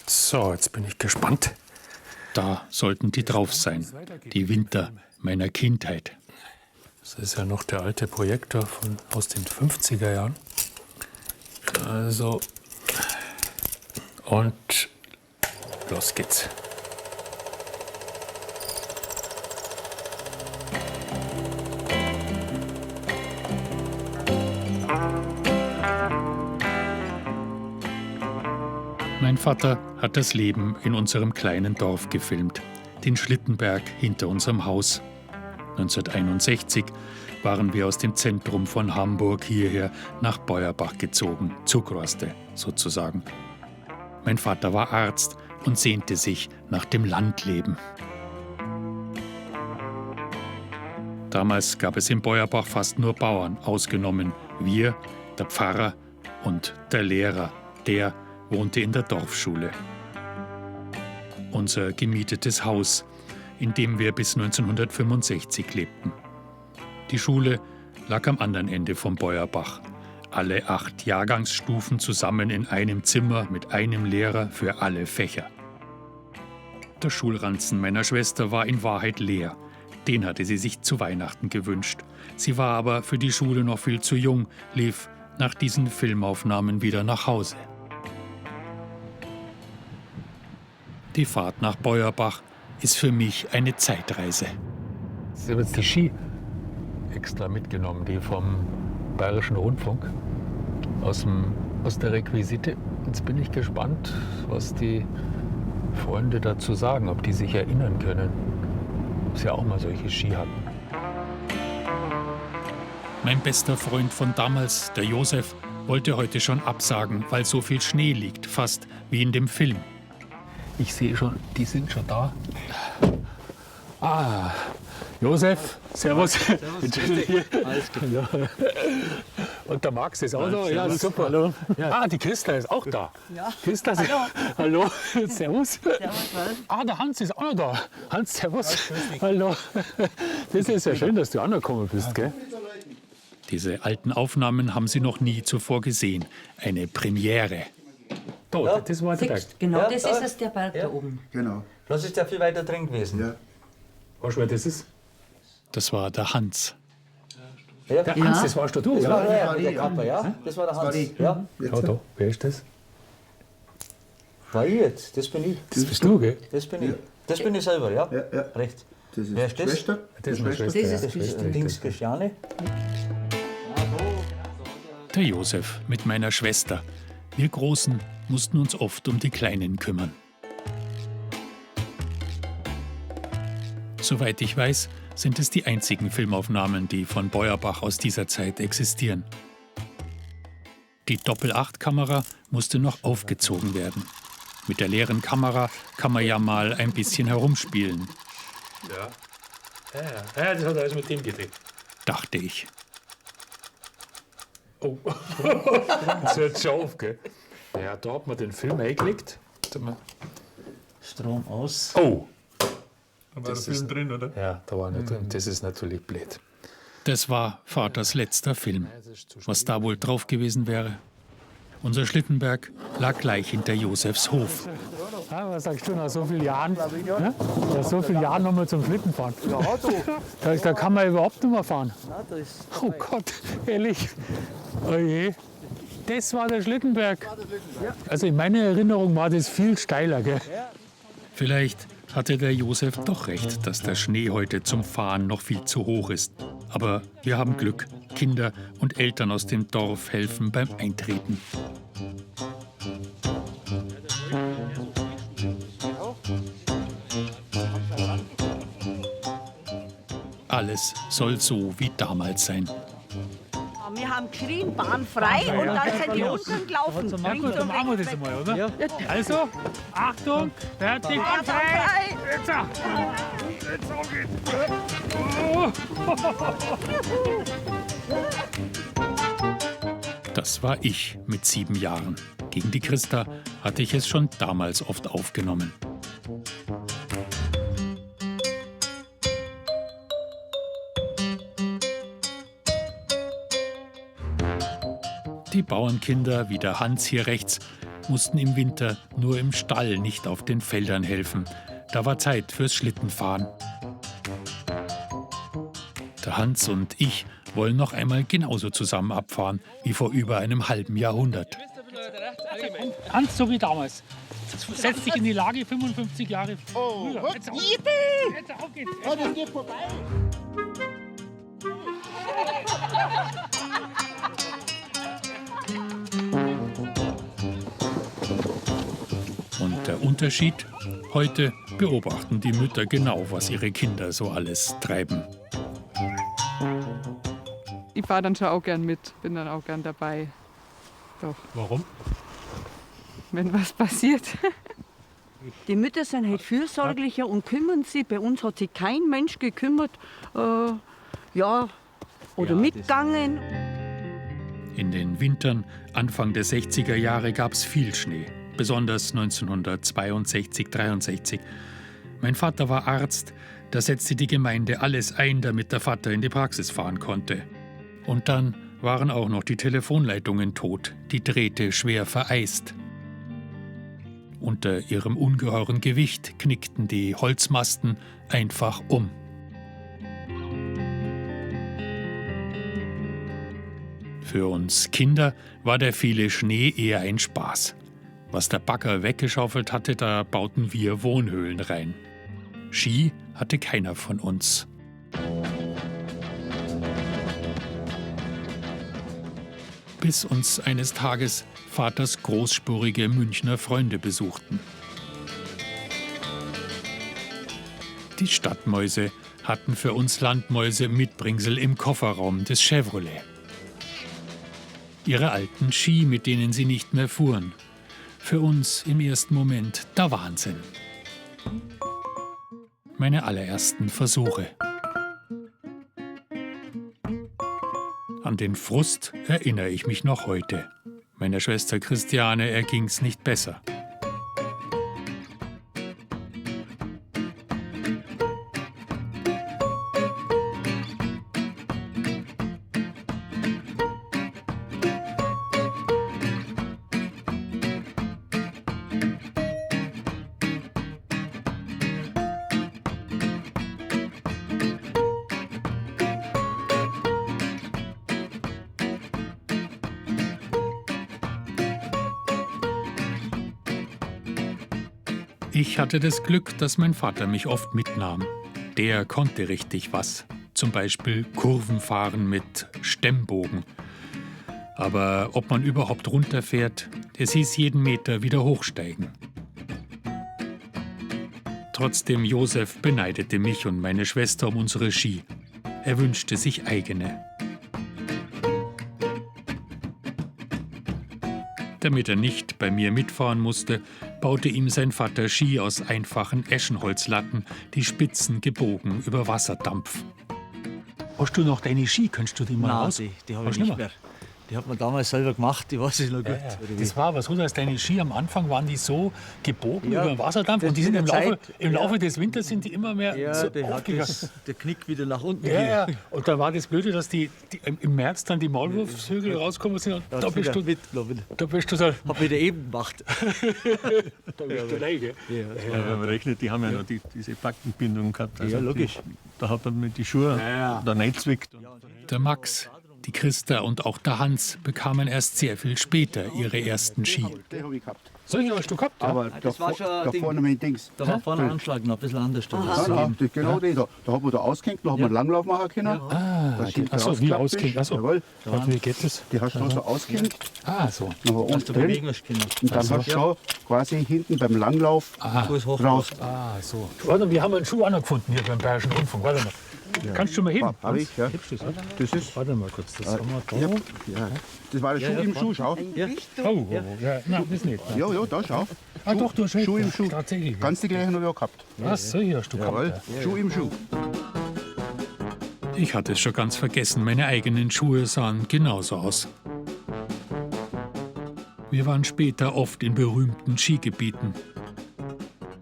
So, jetzt bin ich gespannt. Da sollten die drauf sein. Die Winter meiner Kindheit. Das ist ja noch der alte Projektor aus den 50er Jahren. Also, und los geht's. Mein Vater hat das Leben in unserem kleinen Dorf gefilmt, den Schlittenberg hinter unserem Haus. 1961 waren wir aus dem Zentrum von Hamburg hierher nach Beuerbach gezogen, Zugroste sozusagen. Mein Vater war Arzt und sehnte sich nach dem Landleben. Damals gab es in Beuerbach fast nur Bauern, ausgenommen wir, der Pfarrer und der Lehrer, der wohnte in der Dorfschule. Unser gemietetes Haus, in dem wir bis 1965 lebten. Die Schule lag am anderen Ende vom Beuerbach. Alle 8 Jahrgangsstufen zusammen in einem Zimmer mit einem Lehrer für alle Fächer. Der Schulranzen meiner Schwester war in Wahrheit leer. Den hatte sie sich zu Weihnachten gewünscht. Sie war aber für die Schule noch viel zu jung, lief nach diesen Filmaufnahmen wieder nach Hause. Die Fahrt nach Beuerbach ist für mich eine Zeitreise. Ich habe jetzt die Ski extra mitgenommen, die vom Bayerischen Rundfunk aus der Requisite. Jetzt bin ich gespannt, was die Freunde dazu sagen, ob die sich erinnern können, ob sie auch mal solche Ski hatten. Mein bester Freund von damals, der Josef, wollte heute schon absagen, weil so viel Schnee liegt, fast wie in dem Film. Ich sehe schon, die sind schon da. Ah, Josef, servus. Servus. Alles klar. Hallo. Und der Max ist auch da. Ja, super. Hallo. Ja. Ah, die Christa ist auch da. Ja. Christa, Hallo. Hallo. Servus. Servus, Ah, der Hans ist auch noch da. Hans, servus. Hallo. Das ist ja schön, dass du angekommen bist, gell? Diese alten Aufnahmen haben sie noch nie zuvor gesehen. Eine Premiere. Da, Ja. das war der Berg. Genau, Ja, das da. ist es, der Berg da oben. Genau. Das ist ja viel weiter drin gewesen. Ja. Weißt du, wer das ist? Das war der Hans. Ja. Der Ja. Hans, das warst doch du, Das war oder? der mit der Kappe, ja? Das war der war Hans. die. Ja, Ja, da. Wer ist das? war ich jetzt. Das bin ich. Das bist du, gell? Das bin ich. Das bin ich selber, ja? Ja, ja. Recht. Das ist Wer ist das? Schwester. Das ist meine Schwester. Das ja. ist Das ist Christi. Dings Christiane. Der Josef mit meiner Schwester. Wir Großen mussten uns oft um die Kleinen kümmern. Soweit ich weiß, sind es die einzigen Filmaufnahmen, die von Beuerbach aus dieser Zeit existieren. Die Doppel-8-Kamera musste noch aufgezogen werden. Mit der leeren Kamera kann man ja mal ein bisschen herumspielen, Ja, das hat alles mit dem gedreht. dachte ich. Oh, das hört schon auf, gell? Ja, da hat man den Film eingelegt. Strom aus. Oh! Da war der Film drin, oder? Ja, da war nicht drin. Das ist natürlich blöd. Das war Vaters letzter Film. Was da wohl drauf gewesen wäre? Unser Schlittenberg lag gleich hinter Josefs Hof. Ja, was sagst du, nach so vielen Jahren? Ja? Nach so vielen Jahren nochmal zum Schlitten fahren. Da kann man überhaupt nicht mehr fahren. Oh Gott, ehrlich. Oh je. Das war der Schlittenberg. Also in meiner Erinnerung war das viel steiler. Gell? Vielleicht hatte der Josef doch recht, dass der Schnee heute zum Fahren noch viel zu hoch ist. Aber wir haben Glück. Kinder und Eltern aus dem Dorf helfen beim Eintreten. Alles soll so wie damals sein. Wir haben geschrien, Bahn frei und dann sind die unten gelaufen. Ja gut, dann machen wir das einmal, oder? Also, Achtung, fertig, Bahn frei. Das war ich mit 7 Jahren. Gegen die Christa hatte ich es schon damals oft aufgenommen. Die Bauernkinder wie der Hans hier rechts mussten im Winter nur im Stall, nicht auf den Feldern helfen. Da war Zeit fürs Schlittenfahren. Der Hans und ich wollen noch einmal genauso zusammen abfahren wie vor über einem halben Jahrhundert. Hans, so wie damals. Setz dich in die Lage 55 Jahre früher. Jetzt auf. Jetzt auf geht's. Das geht vorbei. Und der Unterschied? Heute beobachten die Mütter genau, was ihre Kinder so alles treiben. Ich fahre dann schon auch gern mit, bin dann auch gern dabei. Doch, Warum? wenn was passiert. Die Mütter sind halt fürsorglicher und kümmern sich. Bei uns hat sich kein Mensch gekümmert. Oder mitgegangen. In den Wintern Anfang der 60er Jahre gab es viel Schnee, besonders 1962, 63. Mein Vater war Arzt, da setzte die Gemeinde alles ein, damit der Vater in die Praxis fahren konnte. Und dann waren auch noch die Telefonleitungen tot, die Drähte schwer vereist. Unter ihrem ungeheuren Gewicht knickten die Holzmasten einfach um. Für uns Kinder war der viele Schnee eher ein Spaß. Was der Bagger weggeschaufelt hatte, da bauten wir Wohnhöhlen rein. Ski hatte keiner von uns. Bis uns eines Tages Vaters großspurige Münchner Freunde besuchten. Die Stadtmäuse hatten für uns Landmäuse Mitbringsel im Kofferraum des Chevrolet. Ihre alten Ski, mit denen sie nicht mehr fuhren. Für uns im ersten Moment der Wahnsinn. Meine allerersten Versuche. An den Frust erinnere ich mich noch heute. Meiner Schwester Christiane erging's nicht besser. Ich hatte das Glück, dass mein Vater mich oft mitnahm. Der konnte richtig was. Zum Beispiel Kurven fahren mit Stemmbogen. Aber ob man überhaupt runterfährt, es hieß jeden Meter wieder hochsteigen. Trotzdem, Josef beneidete mich und meine Schwester um unsere Ski. Er wünschte sich eigene. Damit er nicht bei mir mitfahren musste, baute ihm sein Vater Ski aus einfachen Eschenholzlatten, die Spitzen gebogen über Wasserdampf. Hast du noch deine Ski? Könntest du die mal Nein, raus? die habe ich Hast du nicht mehr. Die hat man damals selber gemacht, die weiß ich noch gut. Das war aber so, dass deine Ski am Anfang waren die so gebogen Ja, über den Wasserdampf das und die sind in der im Laufe Zeit- des Winters sind die immer mehr so der hat aufgegangen. der Knick wieder nach unten. Ja. Und da war das Blöde, dass die im März dann die Maulwurfshügel rauskommen sind und Da da bist du so, Hab wieder eben gemacht. da bist du rein, gell? Ja, wenn man rechnet, die haben ja noch diese Backenbindung gehabt. Also Ja, logisch. Da hat man mit die Schuhe da reinzwickt. Der Max, die Christa und auch der Hans bekamen erst sehr viel später ihre ersten Ski. Den habe ich gehabt. Solche hast du gehabt? Ja? Aber das war schon ein da Ding. vorne mein Dings. Da war vorne Anschlag noch ein bisschen anders. Ja, das genau den da. Da hat man da ausgehängt, da hat man einen Langlauf machen können. Das Schild Achso, wie rausgeklappt ausgehängt. ist. Achso. Jawohl. Warte, wie geht das? Die hast du da so ausgehängt, Ah, so. dann war Dass unten du drin. bewegen hast können. Und dann hast du schon quasi hinten beim Langlauf Fuß hoch. raus. Ah, so. Warte, wir haben einen Schuh auch noch gefunden hier beim Bayerischen Rundfunk. Warte mal. Kannst du mal heben? Hab ich, ja. Das ist, Warte mal kurz, das haben wir da. ja, das war der Schuh im Schuh, schau. Oh, ja, nein, das nicht. Nein. Ja, da schau. Ah, doch, du hast recht. Schuh im Schuh. Tatsächlich. Kannst du gleich noch ja gehabt. Was? So hier hast du Jawohl, gehabt. Schuh im Schuh. Ich hatte es schon ganz vergessen, meine eigenen Schuhe sahen genauso aus. Wir waren später oft in berühmten Skigebieten.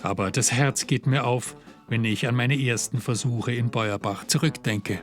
Aber das Herz geht mir auf, wenn ich an meine ersten Versuche in Beuerbach zurückdenke.